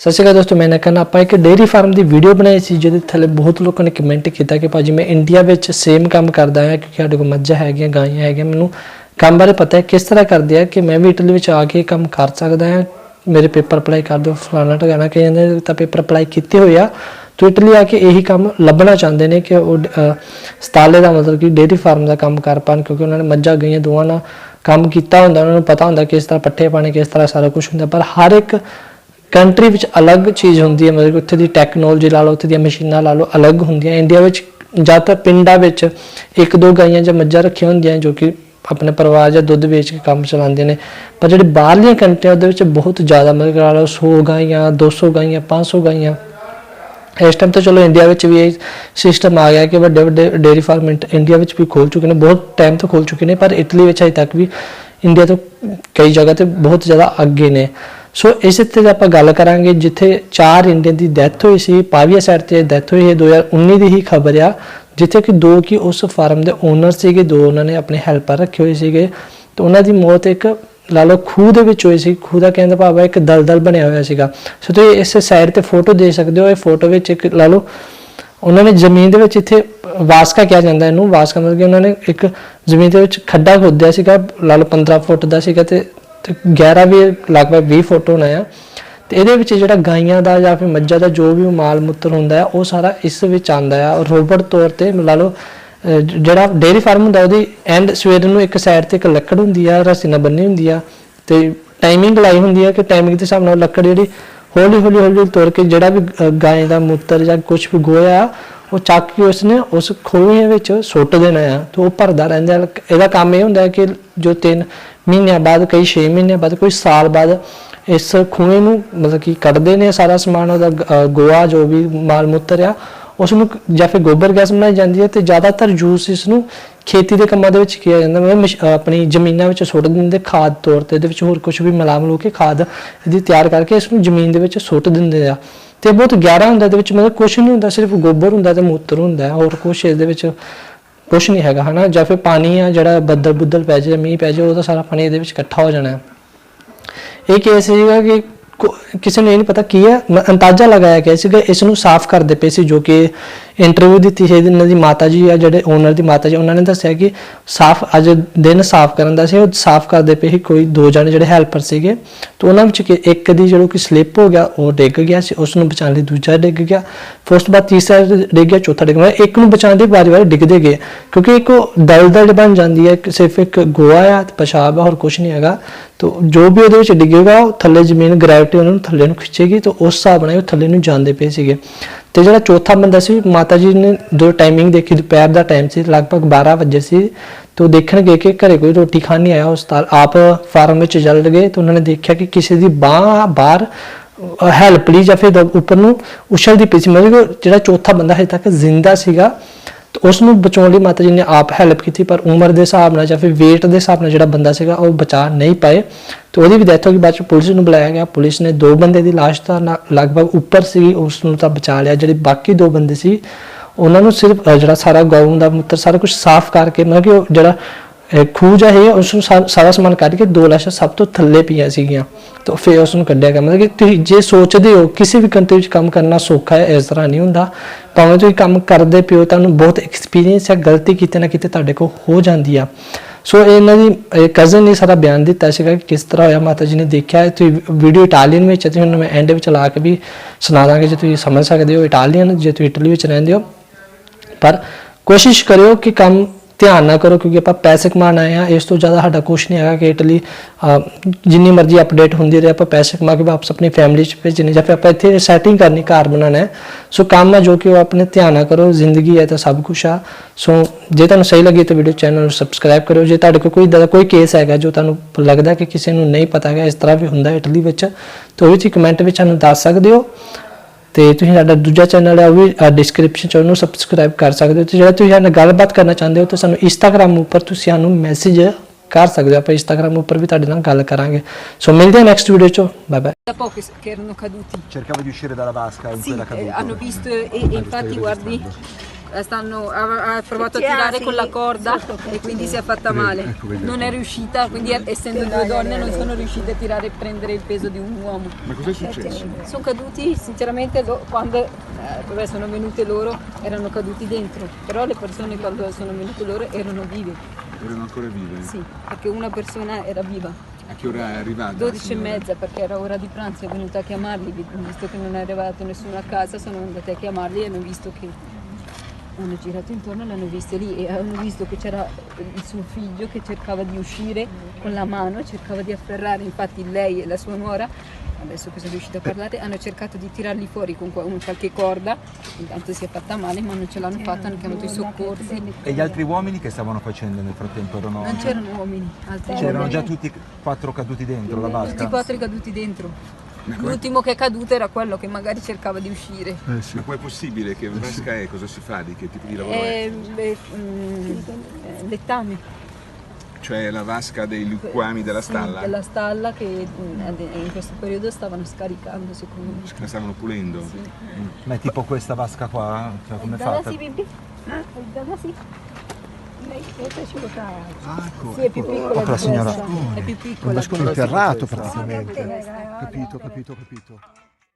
सत श्री अकाल दोस्तों, मैं कहना आप एक डेयरी फार्म की वीडियो बनाई सी जिहदे थल्ले बहुत लोगों ने कमेंट किया कि भाजी मैं इंडिया में सेम काम करदा है क्योंकि साडे कोल मज्झां हैगियां गायें हैगियां, मैनूं काम बारे पता है किस तरह करदे आ कि मैं भी इटली में आके काम कर सकदा हां, मेरे पेपर अप्लाई कर दो फलाना ठिकाना कई ने तां पेपर अप्लाई किए हुए आ तो इटली आके यही काम लभना चाहते हैं कि वो सताले का मतलब कि डेयरी फार्म का काम कर पान क्योंकि उन्होंने मज्झां गईयां दोवां नाल काम किया हुंदा, उन्होंने पता हुंदा किस तरह पट्ठे पाने किस तरह सारा कुछ हुंदा। पर हर एक कंट्री में अलग चीज़ होंगी है, मतलब उत्थे दी टैक्नोलॉजी ला लो उत्थे दी मशीनां ला लो अलग होंदियां। इंडिया में ज़्यादातर पिंडां विच एक दो गाइयां जां मज्झां रखियां होंदियां जो कि अपने परिवार या दुध बेच के काम चलाते हैं। पर जो बाहरलियां कंट्रियां उहदे विच बहुत ज़्यादा मतलब ला लो 100 गाइयां 200 गाइयां 500 गाइयां। इस टाइम तो चलो इंडिया में भी यही सिस्टम आ गया कि वड्डे वड्डे डेयरी फार्म इंडिया में भी खोल चुके हैं, बहुत टाइम तो खोल चुके हैं, पर इटली में अजे तक भी इंडिया तो कई जगह तो बहुत ज़्यादा अगे ने। सो इस ते आप गल करांगे जिथे 4 इंडियन की डैथ हुई सी, पाविया साइड से डैथ हुई है 2019 की ही खबर आ, जिथे कि 2 की उस फार्म के ओनर से 2 उन्होंने अपने हैल्पर रखे हुए थे तो उन्होंने मौत एक ला लो खूह दे विच होई सी। खूह का कहने भाव है एक दलदल बनया हुआ सीगा। सो तो इस साइड ते फोटो देख सकते हो, ये फोटो में एक ला लो उन्होंने जमीन दे विच इत्थे वास्का कहा जाता है, इनू वास्का मतलब कि उन्होंने एक जमीन दे विच खड्डा खोदिया सीगा, ला लो 15 फुट का सीगा ते गहरा भी लगभग 20 फुट होना है। तो ये जो गाइयां का या फिर मज्झां का जो भी माल मूत्र होंदा है वो सारा इस विच आंदा है। और रोबोट तौर पर ला लो जिहड़ा डेयरी फार्म होंदा उहदी एंड सवेरे नूं एक साइड ते एक लकड़ हुंदी है रस्सी नाल बन्नी हुंदी है ते टाइमिंग लाई हुंदी है कि टाइमिंग के हिसाब नाल लकड़ जिहड़ी हौली हौली हौली तोड़ के जिहड़ा भी गाय का मूत्र या कुछ भी गोया वो चक के उसने उस खोए विच सुੱਟ देना है। तो वो भरदा रहिंदा है। इहदा काम यह हुंदा है कि जो 3 महीनों बाद कई 6 महीनों बाद कोई साल बाद इस खूहे नूं मतलब कि कढ़दे ने सारा समान उहदा गोआ जो भी माल मूत्र आ उसनूं या फिर गोबर गैस बनाई जाती है। तो ज़्यादातर यूज इसनूं खेती के कामों के किया जाता है, मतलब अपनी जमीनों में सुੱਟ देंगे खाद तौर पर, ये होर कुछ भी मिला मिलू के खाद यदि तैयार करके इसनूं जमीन के सुੱਟ देंगे आ। तो बहुत गहरा होंदा, मतलब कुछ नहीं होंदा, सिर्फ गोबर होंदा ते मूत्र होंदा, होर कुछ ये कुछ नहीं है ना। या फिर पानी आ जो बदल बुदल पै जाए मीह पै जाए वो सारा पानी ये इकट्ठा हो जाना है। ये केस है कि किसी ने नहीं पता की है, अंदाजा लगाया गया इसनूं साफ करते पे सी, जो कि इंटरव्यू दी थी इन्हां दी माता जी है जिहड़े ओनर दी माता जी उन्होंने दस्सिया कि साफ अज दिन साफ करन दा सी, वो साफ करते पे ही कोई 2 जने जिहड़े हैल्पर सीगे तो उन्हां विच एक दी जो कि स्लिप हो गया वो डिग गया सी, उसनूं बचाने लई दूजा डिग गया, फिर उस बाद तीसरा डिग गया, चौथा डिग गया, एक नूं बचाने लई बारी बारी डिगदे गए क्योंकि एक दलदल बन जाती है, सिर्फ एक गोआ आ पेशाब है और कुछ नहीं है। तो जो भी वो डिगेगा थले जमीन ग्रैविटी उन्होंने थले खिंचेगी तो उस हिसाब ਨਾਲ थले ਨੂੰ ਜਾਂਦੇ ਪਏ ਸੀਗੇ। तो जो चौथा बंदा सी माता जी ने जो टाइमिंग देखी दोपहर का टाइम से लगभग 12 बजे से, तो देखने गए कि घरे कोई रोटी खान नहीं आया, उस आप फार्म में चल गए तो उन्होंने देखा कि किसी की बांह बाहर हैल्प ली या फिर ऊपर नूं उछलती पई सी, मतलब जो चौथा बंदा हजे तक जिंदा सीगा तो उसनूं बचाने लई माता जी ने आप हैल्प की, पर उम्र के हिसाब नाल या फिर वेट के हिसाब नाल जिहड़ा बंदा सीगा वो बचा नहीं पाए तो वही भी डेथ हो गई। बाद पुलिस नूं बुलाया गया, पुलिस ने 2 बंदे की लाश तो लगभग ऊपर सी उसनूं तां बचा लिया, जिहड़े बाकी 2 बंदे सी उन्होंने सिर्फ जिहड़ा सारा गऊ का मूत्र सारा कुछ साफ करके मतलब कि जिहड़ा खूह जा है उसनूं सारा समान करके 2 लाशां सब तो थल्ले पईयां सीगियां तो फिर उसनूं कढ़िया गया। मतलब कि तुसीं जे सोचते हो किसी भी कंट्री में काम करना सौखा है, इस तरह नहीं हुंदा। भावें तुसीं काम करते पिओ तुहानूं बहुत एक्सपीरियंस है, गलती किते ना किते तुहाडे कोल हो जाती है। सो इन्हां दी कज़न ने सारा बयान दिता सीगा कि किस तरह होया, माता जी ने देखा है। तो वीडियो इटालियन में है, तुहानूं मैं एंड में ला के भी सुना दांगे जो तुसीं समझ सकते हो इटालियन जे तुसीं इटली में रहिंदे हो। पर कोशिश करो कि काम ध्यान ना करो क्योंकि आप पैसे कमाना आए हैं, इस तो ज़्यादा साडा कुछ नहीं है कि इटली जिन्नी मर्जी अपडेट होंदी रहे आप पैसे कमा के वापस अपनी फैमिली भेजने या फिर आप इत्थे सैटिंग करनी घर बनाना है। सो काम है जो कि अपने ध्यान ना करो, जिंदगी है तो सब कुछ आ। सो जे तुहानूं सही लगी तो वीडियो चैनल सबसक्राइब करो। जे तुहाडे कोई केस है जो तुहानूं लगदा कि किसी नूं नहीं पता है इस तरह भी हुंदा इटली विच तो वो भी कमेंट में सानूं दस सकदे हो। तो तुसीं साडा दूजा चैनल है वो भी डिस्क्रिप्शन च उन्होंने सबसक्राइब कर सकते हो। तो जो तुसीं साडे नाल गलबात करना चाहते हो तो सानूं इंस्टाग्राम उपर तुसीं सानूं मैसेज कर सकते हो, आप इंस्टाग्राम उपर भी तुहाडे नाल गल करांगे। सो मिलते हैं नेक्स्ट वीडियो च, bye bye. Da poco che erano caduti. Cercava di uscire dalla vasca in Sì, cui era caduto. hanno visto e infatti guardi ha provato a tirare con la corda e quindi si è fatta male. Non è riuscita, quindi essendo due donne non sono riuscite a tirare e prendere il peso di un uomo. Ma cos'è successo? Sono caduti, sinceramente, quando sono venute loro erano caduti dentro, però le persone quando sono venute loro erano vive. Erano ancora vive? Sì, perché una persona era viva. A che ora è arrivata? 12:30, perché era ora di pranzo, è venuta a chiamarli, visto che non è arrivato nessuno a casa, sono andate a chiamarli e hanno visto che hanno girato intorno e l'hanno visto lì e hanno visto che c'era il suo figlio che cercava di uscire con la mano, cercava di afferrare, infatti lei e la sua nuora, adesso che sono riuscita a parlare, hanno cercato di tirarli fuori con qualche corda, intanto si è fatta male ma non ce l'hanno fatta, hanno chiamato i soccorsi. E gli altri uomini che stavano facendo nel frattempo? Non c'erano uomini, altri C'erano uomini. già tutti 4 caduti dentro la vasca? Tutti e 4 caduti dentro. L'ultimo che è caduto era quello che magari cercava di uscire. Ma poi è possibile? Che vasca è? Cosa si fa? Di che tipo di lavoro è? Lettami. Cioè la vasca dei liquami della stalla? Sì, della stalla che in questo periodo stavano scaricando secondo me. La stavano pulendo? Sì. Ma è tipo questa vasca qua? Cioè, come è fatta? Ah, ecco. Sì, è più piccola di la signora. questa. È più piccola. Interrato praticamente. Capito.